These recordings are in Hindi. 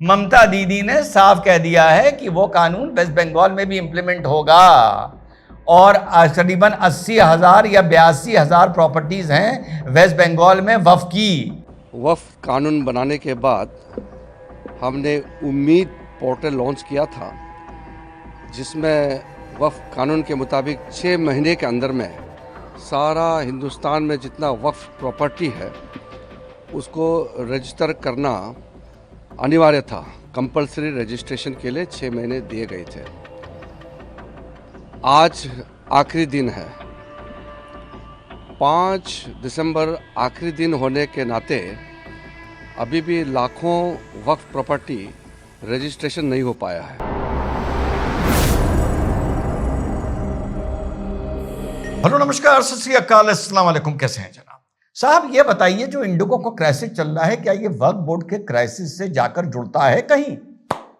ममता दीदी ने साफ कह दिया है कि वो कानून वेस्ट बंगाल में भी इंप्लीमेंट होगा और करीबन 80,000 या 82,000 प्रॉपर्टीज हैं वेस्ट बंगाल में वक्फ की। वक्फ कानून बनाने के बाद हमने उम्मीद पोर्टल लॉन्च किया था, जिसमें वक्फ कानून के मुताबिक 6 महीने के अंदर में सारा हिंदुस्तान में जितना वक्फ प्रॉपर्टी है उसको रजिस्टर करना अनिवार्य था। कंपलसरी रजिस्ट्रेशन के लिए 6 महीने दिए गए थे। आज आखिरी दिन है, 5 दिसंबर आखिरी दिन होने के नाते अभी भी लाखों वक्फ प्रॉपर्टी रजिस्ट्रेशन नहीं हो पाया है। हेलो, नमस्कार, सत श्री अकाल, अस्सलाम वालेकुम। कैसे हैं जनाब? साहब ये बताइए, जो इंडिगो को क्राइसिस चल रहा है, क्या ये वक्फ बोर्ड के क्राइसिस से जाकर जुड़ता है? कहीं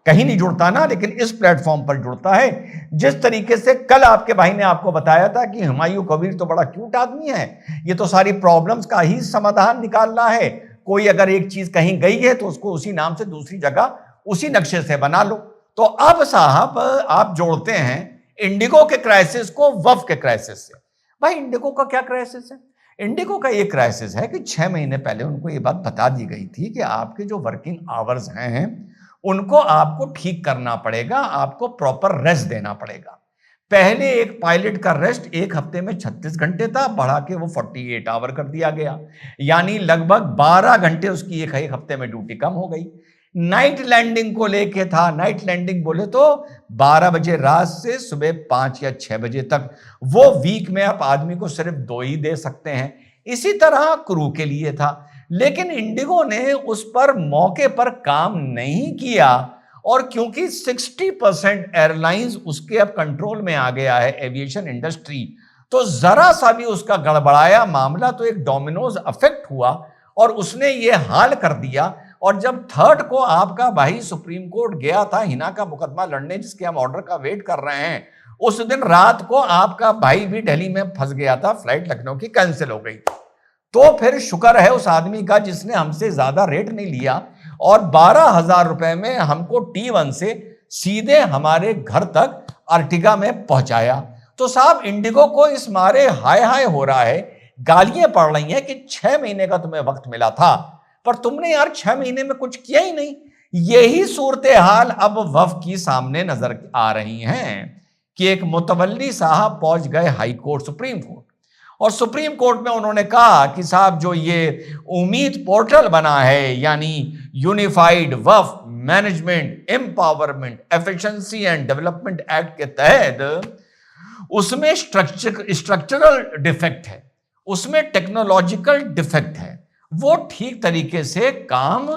कहीं नहीं जुड़ता ना, लेकिन इस प्लेटफॉर्म पर जुड़ता है। जिस तरीके से कल आपके भाई ने आपको बताया था कि हुमायूं कबीर तो बड़ा क्यूट आदमी है, ये तो सारी प्रॉब्लम्स का ही समाधान निकाल रहा है। कोई अगर एक चीज कहीं गई है तो उसको उसी नाम से दूसरी जगह उसी नक्शे से बना लो। तो अब साहब आप जोड़ते हैं इंडिगो के क्राइसिस को वक्फ के क्राइसिस से। भाई, इंडिगो का क्या क्राइसिस है? इंडिगो का ये क्राइसिस है कि 6 महीने पहले उनको ये बात बता दी गई थी कि आपके जो वर्किंग आवर्स हैं उनको आपको ठीक करना पड़ेगा, आपको प्रॉपर रेस्ट देना पड़ेगा। पहले एक पायलट का रेस्ट एक हफ्ते में 36 घंटे था, बढ़ा के वो 48 आवर कर दिया गया, यानी लगभग 12 घंटे उसकी एक हफ्ते में ड्यूटी कम हो गई। नाइट लैंडिंग को लेके था, नाइट लैंडिंग बोले तो 12 बजे रात से सुबह 5 या 6 बजे तक, वो वीक में आप आदमी को सिर्फ 2 ही दे सकते हैं। इसी तरह क्रू के लिए था, लेकिन इंडिगो ने उस पर मौके पर काम नहीं किया, और क्योंकि 60% एयरलाइंस उसके अब कंट्रोल में आ गया है, एविएशन इंडस्ट्री, तो जरा सा भी उसका गड़बड़ाया मामला तो एक डोमिनोज इफेक्ट हुआ और उसने ये हाल कर दिया। और जब 3rd को आपका भाई सुप्रीम कोर्ट गया था हिना का मुकदमा लड़ने, जिसके हम ऑर्डर का वेट कर रहे हैं, उस दिन रात को आपका भाई भी दिल्ली में फंस गया था, फ्लाइट लखनऊ की कैंसिल हो गई। तो फिर शुक्र है उस आदमी का जिसने हमसे ज्यादा रेट नहीं लिया और 12,000 रुपए में हमको T1 से सीधे हमारे घर तक अर्टिगा में पहुंचाया। तो साहब, इंडिगो को इस मारे हाय हाय हो रहा है, गालियां पड़ रही हैं कि 6 महीने का तुम्हें वक्त मिला था, पर तुमने यार 6 महीने में कुछ किया ही नहीं। यही सूरत हाल अब वक्फ की सामने नजर आ रही हैं कि एक मुतवल्ली साहब पहुंच गए हाई कोर्ट, सुप्रीम कोर्ट, और सुप्रीम कोर्ट में उन्होंने कहा कि साहब जो ये उम्मीद पोर्टल बना है, यानी unified Waqf management empowerment efficiency and development act के तहत उसमें स्ट्रक्चरल डिफेक्ट है, उसमें टेक्नोलॉजिकल डिफेक्ट है, वो ठीक तरीके से काम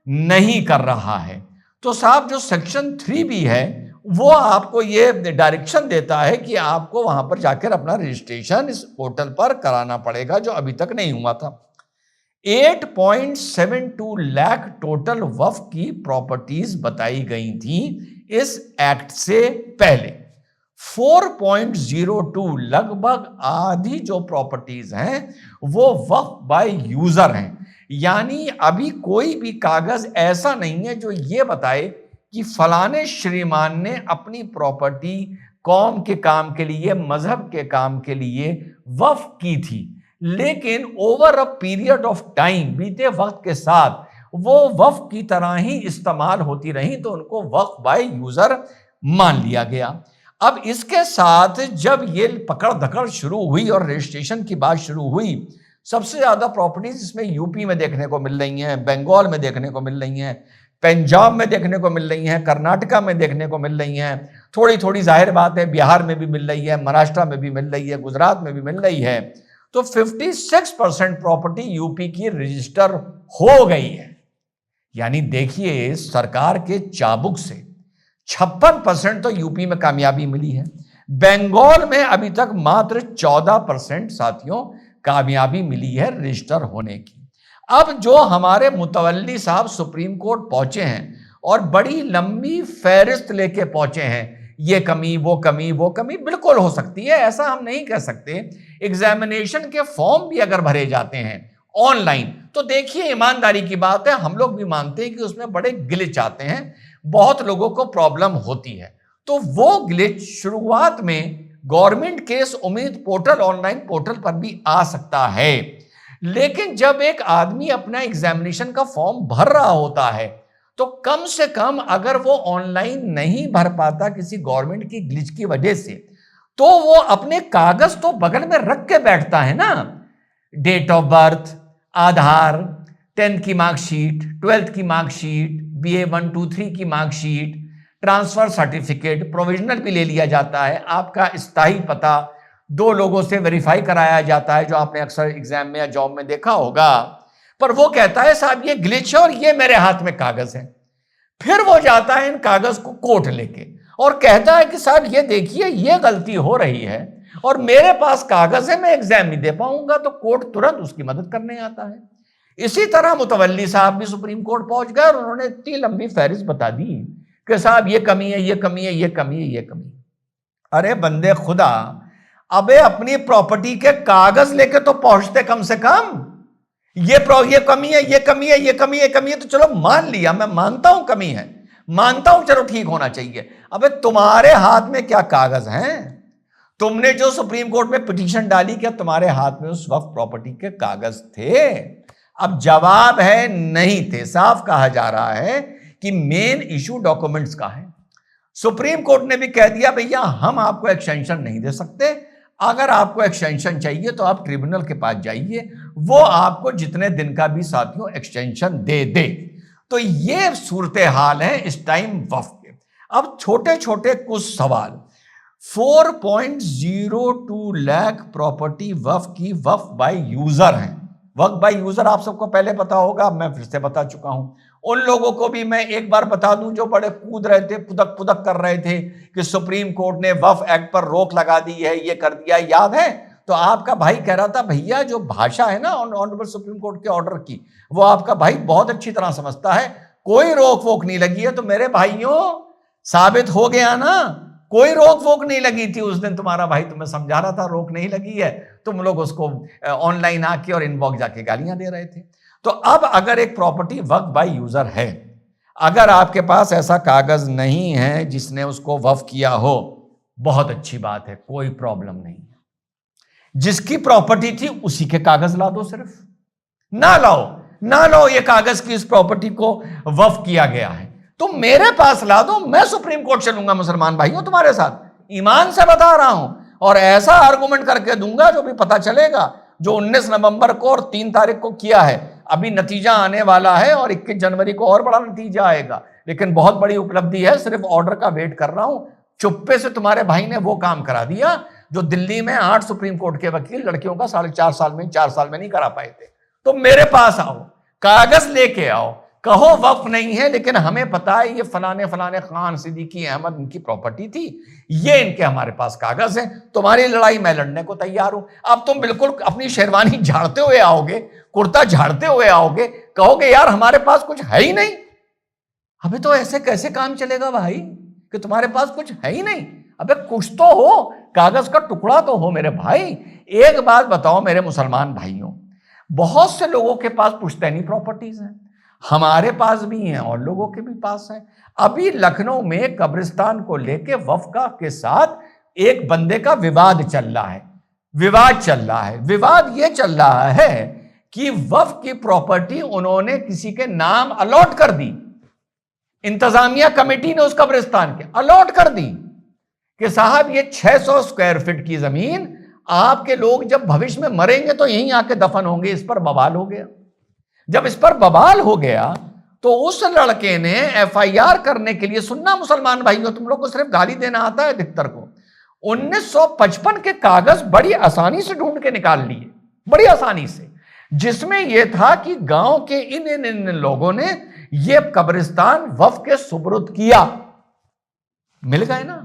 नहीं कर रहा है। तो साहब जो सेक्शन 3 भी है वो आपको ये डायरेक्शन देता है कि आपको वहां पर जाकर अपना रजिस्ट्रेशन इस पोर्टल पर कराना पड़ेगा, जो अभी तक नहीं हुआ था। 8.72 लाख टोटल वक्फ की प्रॉपर्टीज बताई गई थी इस एक्ट से पहले। 4.02 लगभग आधी जो प्रॉपर्टीज हैं वो वक्फ बाय यूजर हैं, यानी अभी कोई भी कागज ऐसा नहीं है जो ये बताए कि फलाने श्रीमान ने अपनी प्रॉपर्टी कौम के काम के लिए, मजहब के काम के लिए वक्फ की थी, लेकिन over a period of time, बीते वक्त के साथ वो वक्फ की तरह ही इस्तेमाल होती रही, तो उनको वक्फ बाय यूजर मान लिया गया। अब इसके साथ जब ये पकड़ धकड़ शुरू हुई और रजिस्ट्रेशन की बात शुरू हुई, सबसे ज्यादा प्रॉपर्टीज इसमें यूपी में देखने को मिल रही हैं, बंगाल में देखने को मिल रही हैं, पंजाब में देखने को मिल रही हैं, कर्नाटका में देखने को मिल रही हैं, थोड़ी थोड़ी जाहिर बात है बिहार में भी मिल रही है, महाराष्ट्र में भी मिल रही है, गुजरात में भी मिल रही है। तो 56% प्रॉपर्टी यूपी की रजिस्टर हो गई है, यानी देखिए सरकार के चाबुक से 56% तो यूपी में कामयाबी मिली है। बंगाल में अभी तक मात्र 14% साथियों कामयाबी मिली है रजिस्टर होने की। अब जो हमारे मुतवल्ली साहब सुप्रीम कोर्ट पहुंचे हैं और बड़ी लंबी फहरिस्त लेके पहुंचे हैं, ये कमी वो कमी वो कमी बिल्कुल हो सकती है, ऐसा हम नहीं कह सकते। एग्जामिनेशन के फॉर्म भी अगर भरे जाते हैं ऑनलाइन। तो देखिए, ईमानदारी की बात है, हम लोग भी मानते हैं कि उसमें बड़े ग्लिच आते हैं, बहुत लोगों को प्रॉब्लम होती है। तो वो ग्लिच शुरुआत में गवर्नमेंट केस उम्मीद पोर्टल, ऑनलाइन पोर्टल पर भी आ सकता है, लेकिन जब एक आदमी अपना एग्जामिनेशन का फॉर्म भर रहा होता है तो कम से कम अगर वो ऑनलाइन नहीं भर पाता किसी गवर्नमेंट की ग्लिच की वजह से, तो वो अपने कागज तो बगल में रख के बैठता है ना, date of birth, Aadhaar, 10th की मार्कशीट, 12th की मार्कशीट, BA 1 2 3 की मार्कशीट, ट्रांसफर सर्टिफिकेट, प्रोविजनल भी ले लिया जाता है, आपका स्थायी पता 2 लोगों से वेरीफाई कराया जाता है, जो आपने अक्सर एग्जाम में या जॉब में देखा होगा। पर वो कहता है साहब ये ग्लिच है और ये मेरे हाथ में कागज है। फिर वो जाता है इन कागज को कोर्ट लेके और कहता है कि साहब ये देखिए ये गलती हो रही है और मेरे पास कागज है, मैं एग्जाम नहीं दे पाऊंगा। तो कोर्ट तुरंत उसकी मदद करने आता है। इसी तरह मुतवल्ली साहब भी सुप्रीम कोर्ट पहुंच गए और उन्होंने इतनी लंबी फहरिस्त बता दी कि साहब ये कमी है, ये कमी है, ये कमी है, ये कमी है। अरे बंदे खुदा, अबे अपनी प्रॉपर्टी के कागज लेके तो पहुंचते कम से कम। ये कमी है, ये कमी है, ये कमी है, कमी है, तो चलो मान लिया, मैं मानता हूं कमी है, मानता हूं, चलो ठीक होना चाहिए। अबे तुम्हारे हाथ में क्या कागज हैं? तुमने जो सुप्रीम कोर्ट में पिटीशन डाली, क्या तुम्हारे हाथ में उस वक्त प्रॉपर्टी के कागज थे? अब जवाब है नहीं थे। साफ कहा जा रहा है कि मेन इशू डॉक्यूमेंट्स का है। सुप्रीम कोर्ट ने भी कह दिया भैया हम आपको एक्सटेंशन नहीं दे सकते, अगर आपको एक्सटेंशन चाहिए तो आप ट्रिब्यूनल के पास जाइए, वो आपको जितने दिन का भी साथियों एक्सटेंशन दे दे। तो ये सूरत हाल है इस टाइम वक्फ के। अब छोटे छोटे कुछ सवाल। 4.02 लाख प्रॉपर्टी वक्फ की वक्फ बाय यूजर है। वक्फ बाय यूजर आप सबको पहले पता होगा, मैं फिर से बता चुका हूं। उन लोगों को भी मैं एक बार बता दूं जो बड़े कूद रहे थे, पुदक पुदक कर रहे थे कि सुप्रीम कोर्ट ने वक्फ एक्ट पर रोक लगा दी है, ये कर दिया, याद है? तो आपका भाई कह रहा था भैया जो भाषा है ना ऑनरेबल सुप्रीम कोर्ट के ऑर्डर की, वो आपका भाई बहुत अच्छी तरह समझता है, कोई रोक वोक नहीं लगी है। तो मेरे भाइयों साबित हो गया ना, कोई रोक वोक नहीं लगी थी। उस दिन तुम्हारा भाई तुम्हें समझा रहा था रोक नहीं लगी है, तुम लोग उसको ऑनलाइन आके और इनबॉक्स जाके गालियां दे रहे थे। तो अब अगर एक प्रॉपर्टी वक्फ बाय यूजर है, अगर आपके पास ऐसा कागज नहीं है जिसने उसको वक्फ किया हो, बहुत अच्छी बात है, कोई प्रॉब्लम नहीं है। जिसकी प्रॉपर्टी थी उसी के कागज ला दो, सिर्फ ना लाओ ये कागज की इस प्रॉपर्टी को वक्फ किया गया है, तुम मेरे पास ला दो, मैं सुप्रीम कोर्ट चलूंगा मुसलमान भाइयों तुम्हारे साथ, ईमान से बता रहा हूं, और ऐसा आर्गुमेंट करके दूंगा जो भी पता चलेगा। जो 19 नवंबर को और 3 तारीख को किया है, अभी नतीजा आने वाला है और 21 जनवरी को और बड़ा नतीजा आएगा। लेकिन बहुत बड़ी उपलब्धि है, सिर्फ ऑर्डर का वेट कर रहा हूं। चुप्पे से तुम्हारे भाई ने वो काम करा दिया जो दिल्ली में 8 सुप्रीम कोर्ट के वकील लड़कियों का 4.5 साल में 4 साल में नहीं करा पाए थे। तो मेरे पास आओ, कागज लेके आओ, कहो वक्फ नहीं है लेकिन हमें पता है ये फलाने फलाने खान, सिद्दीकी, अहमद इनकी प्रॉपर्टी थी, ये इनके हमारे पास कागज है, तुम्हारी लड़ाई मैं लड़ने को तैयार हूं। अब तुम बिल्कुल अपनी शेरवानी झाड़ते हुए आओगे, कुर्ता झाड़ते हुए आओगे, कहोगे यार हमारे पास कुछ है ही नहीं। अबे तो ऐसे कैसे काम चलेगा भाई कि तुम्हारे पास कुछ है ही नहीं? अबे कुछ तो हो, कागज का टुकड़ा तो हो मेरे भाई। एक बात बताओ मेरे मुसलमान भाइयों, बहुत से लोगों के पास पुश्तैनी प्रॉपर्टीज हैं, हमारे पास भी हैं और लोगों के भी पास हैं। अभी लखनऊ में कब्रिस्तान को लेके वक्फ के साथ एक बंदे का विवाद चल रहा है। विवाद ये चल रहा है कि वक्फ की प्रॉपर्टी उन्होंने किसी के नाम अलॉट कर दी, इंतजामिया कमेटी ने उस कब्रिस्तान के अलॉट कर दी कि साहब ये 600 स्क्वायर फीट की जमीन, आपके लोग जब भविष्य में मरेंगे तो यहीं आके दफन होंगे। इस पर बवाल हो गया। जब इस पर बवाल हो गया तो उस लड़के ने FIR करने के लिए, सुनना मुसलमान भाइयों, तुम लोग को सिर्फ गाली देना आता है अधिकतर को, 1955 के कागज बड़ी आसानी से ढूंढ के निकाल लिए, बड़ी आसानी से, जिसमें यह था कि गांव के इन लोगों ने यह कब्रिस्तान वक्फ के सुपुर्द किया। मिल गए ना?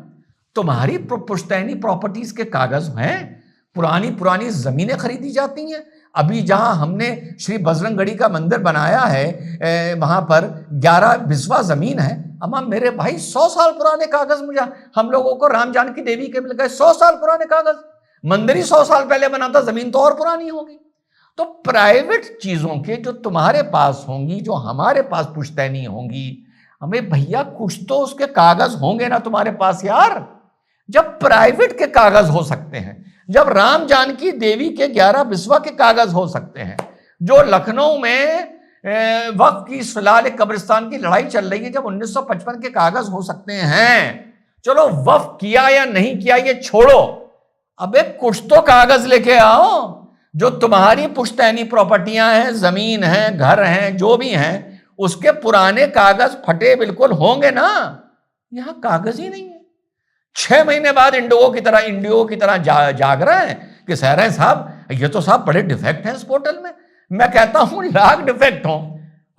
तुम्हारी पुश्तैनी प्रॉपर्टीज के कागज हैं, पुरानी जमीनें खरीदी जाती हैं। अभी जहां हमने श्री बजरंगगढ़ी का मंदिर बनाया है, वहां पर 11 बिस्वा जमीन है। अम्मा मेरे भाई 100 साल पुराने कागज मुझे, हम लोगों को राम जानकी देवी के मिल गए 100 साल पुराने कागज। मंदिर ही 100 साल पहले बना था, जमीन तो और पुरानी होगी। तो प्राइवेट चीजों के जो तुम्हारे पास होंगी, जो हमारे पास पुश्तैनी होंगी, हमें भैया कुछ तो उसके कागज होंगे ना तुम्हारे पास यार। जब प्राइवेट के कागज हो सकते हैं, जब राम जानकी देवी के 11 बिस्वा के कागज हो सकते हैं, जो लखनऊ में वक्त की सलाल कब्रिस्तान की लड़ाई चल रही है, जब 1955 के कागज हो सकते हैं, चलो वफ किया या नहीं किया ये छोड़ो, अबे कुछ तो कागज लेके आओ। जो तुम्हारी पुश्तैनी प्रॉपर्टियां हैं, जमीन है, घर हैं, जो भी हैं, उसके पुराने कागज फटे बिल्कुल होंगे ना। यहां कागज ही नहीं है। 6 महीने बाद इंडिगो की तरह जाग रहे हैं कि सहरा साहब ये तो साहब बड़े डिफेक्ट हैं इस पोर्टल में। मैं कहता हूं लाख डिफेक्ट हो,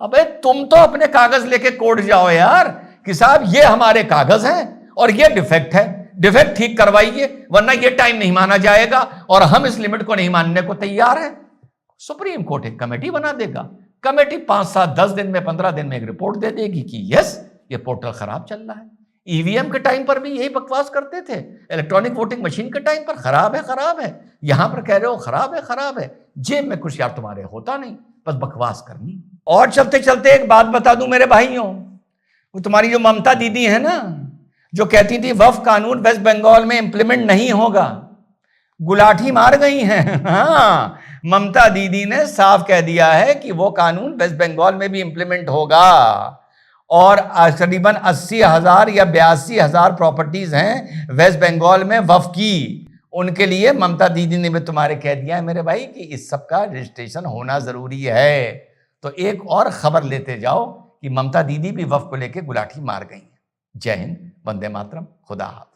अबे तुम तो अपने कागज लेके कोर्ट जाओ यार कि साहब ये हमारे कागज हैं और ये डिफेक्ट है, डिफेक्ट ठीक करवाइए, वरना ये टाइम नहीं माना जाएगा और हम इस लिमिट को नहीं मानने को तैयार हैं। सुप्रीम कोर्ट एक कमेटी बना देगा, कमेटी 5, 7, 10 दिन में, 15 दिन में एक रिपोर्ट दे देगी कि यस ये पोर्टल खराब चल रहा है। ईवीएम के टाइम पर भी यही बकवास करते थे, इलेक्ट्रॉनिक वोटिंग मशीन के टाइम पर खराब है, यहां पर कह रहे हो खराब है। जेब में कुछ यार तुम्हारे होता नहीं, बस बकवास करनी। और चलते चलते एक बात बता दूं मेरे भाइयों, वो तुम्हारी जो ममता दीदी है ना, जो कहती थी वक्फ कानून वेस्ट बंगाल में इंप्लीमेंट नहीं होगा, गुलाठी मार गई हैं। हाँ, ममता दीदी ने साफ कह दिया है कि वो कानून वेस्ट बंगाल में भी इंप्लीमेंट होगा। और करीबन 80,000 या 82,000 प्रॉपर्टीज हैं वेस्ट बंगाल में वक्फ की, उनके लिए ममता दीदी ने भी तुम्हारे कह दिया है मेरे भाई कि इस सब का रजिस्ट्रेशन होना जरूरी है। तो एक और खबर लेते जाओ कि ममता दीदी भी वक्फ को लेकर गुलाठी मार गई है। जय हिंद, वंदे मातरम, खुदा हाफिज।